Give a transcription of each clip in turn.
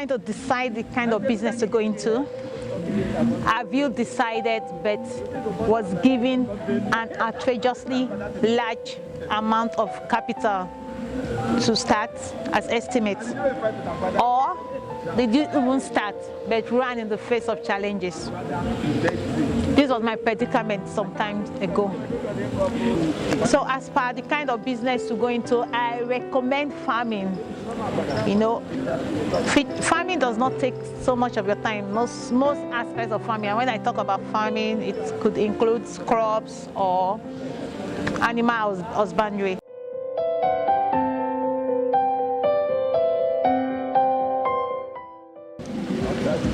trying to decide the kind of business to go into. Have you decided, but was given an outrageously large amount of capital to start as estimates? Or did you even start but ran in the face of challenges? This was my predicament some time ago. So as per the kind of business to go into, I recommend farming. You know, farming does not take so much of your time. Most aspects of farming, and when I talk about farming, it could include crops or animal husbandry.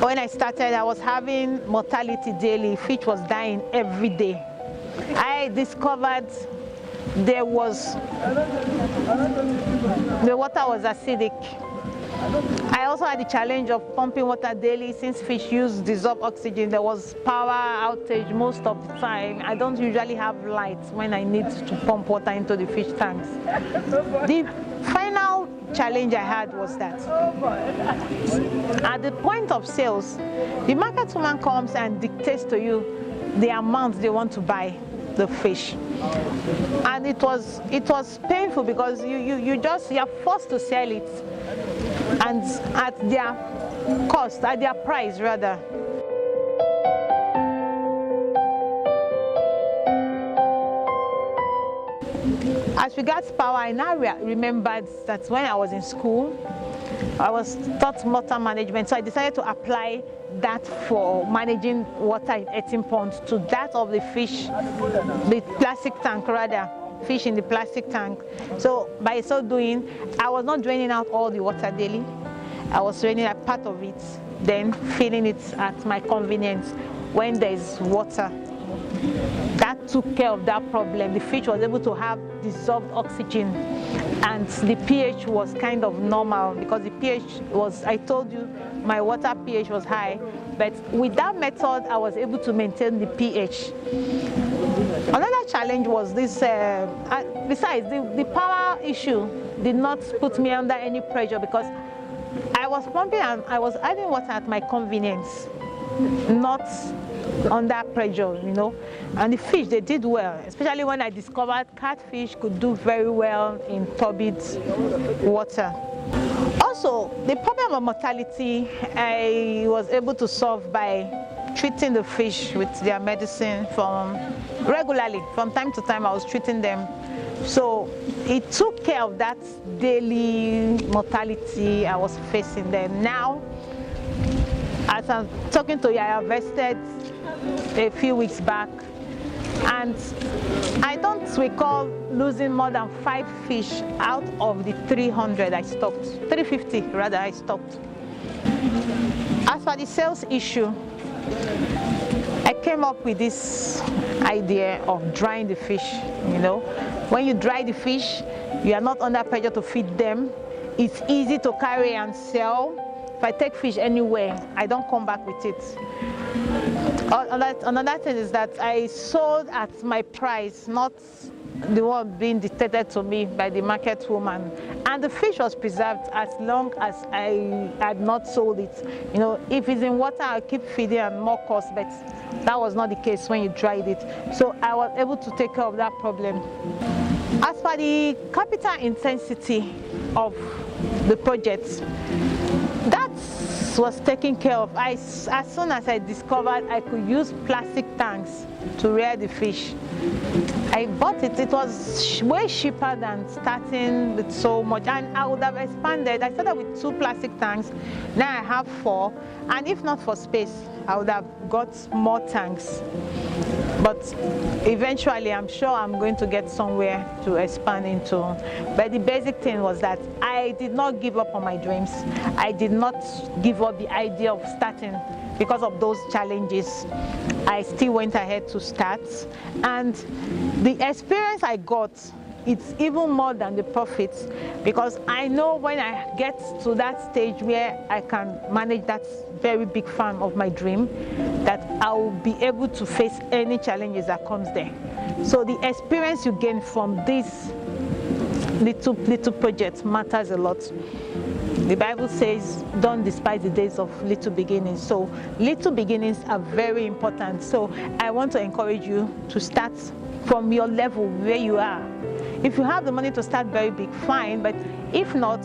When I started, I was having mortality daily. Fish was dying every day. I discovered the water was acidic. I also had the challenge of pumping water daily. Since fish use dissolved oxygen, there was power outage most of the time. I don't usually have light when I need to pump water into the fish tanks. The final challenge I had was that at the point of sales, the market woman comes and dictates to you the amount they want to buy the fish, and it was painful because you're forced to sell it, and at their cost, at their price rather. As regards power, I now remembered that when I was in school, I was taught water management, so I decided to apply that for managing water in 18 ponds to that of the fish, the plastic tank rather, fish in the plastic tank. So by so doing, I was not draining out all the water daily. I was draining out part of it, then filling it at my convenience when there is water. That took care of that problem. The fish was able to have dissolved oxygen, and the pH was kind of normal because the pH was, I told you, my water pH was high, but with that method I was able to maintain the pH. Another challenge was this, besides the power issue did not put me under any pressure because I was pumping and I was adding water at my convenience, not under pressure, you know. And the fish, they did well, especially when I discovered catfish could do very well in turbid water. Also, the problem of mortality I was able to solve by treating the fish with their medicine regularly. From time to time I was treating them. So it took care of that daily mortality I was facing then. Now, as I'm talking to you, I harvested a few weeks back, and I don't recall losing more than 5 fish out of the 300 I stocked, 350 rather I stocked. As for the sales issue, I came up with this idea of drying the fish. You know, when you dry the fish, you are not under pressure to feed them. It's easy to carry and sell. If I take fish anywhere, I don't come back with it. Another thing is that I sold at my price, not the one being dictated to me by the market woman. And the fish was preserved as long as I had not sold it. You know, if it's in water, I'll keep feeding and more cost, but that was not the case when you dried it. So I was able to take care of that problem. As for the capital intensity of the project, that was taken care of. As soon as I discovered I could use plastic tanks to rear the fish, I bought it. It was way cheaper than starting with so much, and I would have expanded. I started with 2 plastic tanks, now I have 4, and if not for space, I would have got more tanks. But eventually, I'm sure I'm going to get somewhere to expand into. But the basic thing was that I did not give up on my dreams. I did not give up the idea of starting because of those challenges. I still went ahead to start. And the experience I got, it's even more than the profits, because I know when I get to that stage where I can manage that very big farm of my dream, that I will be able to face any challenges that comes there. So the experience you gain from this little project matters a lot. The Bible says, don't despise the days of little beginnings. So little beginnings are very important. So I want to encourage you to start from your level where you are. If you have the money to start very big, fine. But if not,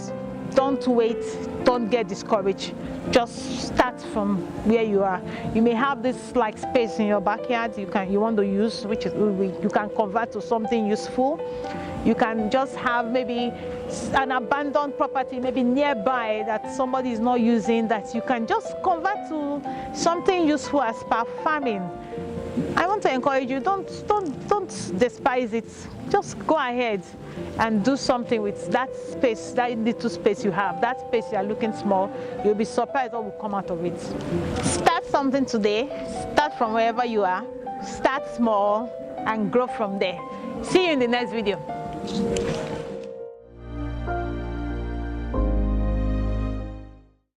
don't wait, don't get discouraged. Just start from where you are. You may have this like space in your backyard you want to use, which is you can convert to something useful. You can just have maybe an abandoned property maybe nearby that somebody is not using, that you can just convert to something useful as per farming. I want to encourage you, don't despise it. Just go ahead and do something with that space, that little space you have. That space you are looking small, you'll be surprised what will come out of it. Start something today. Start from wherever you are. Start small and grow from there. See you in the next video.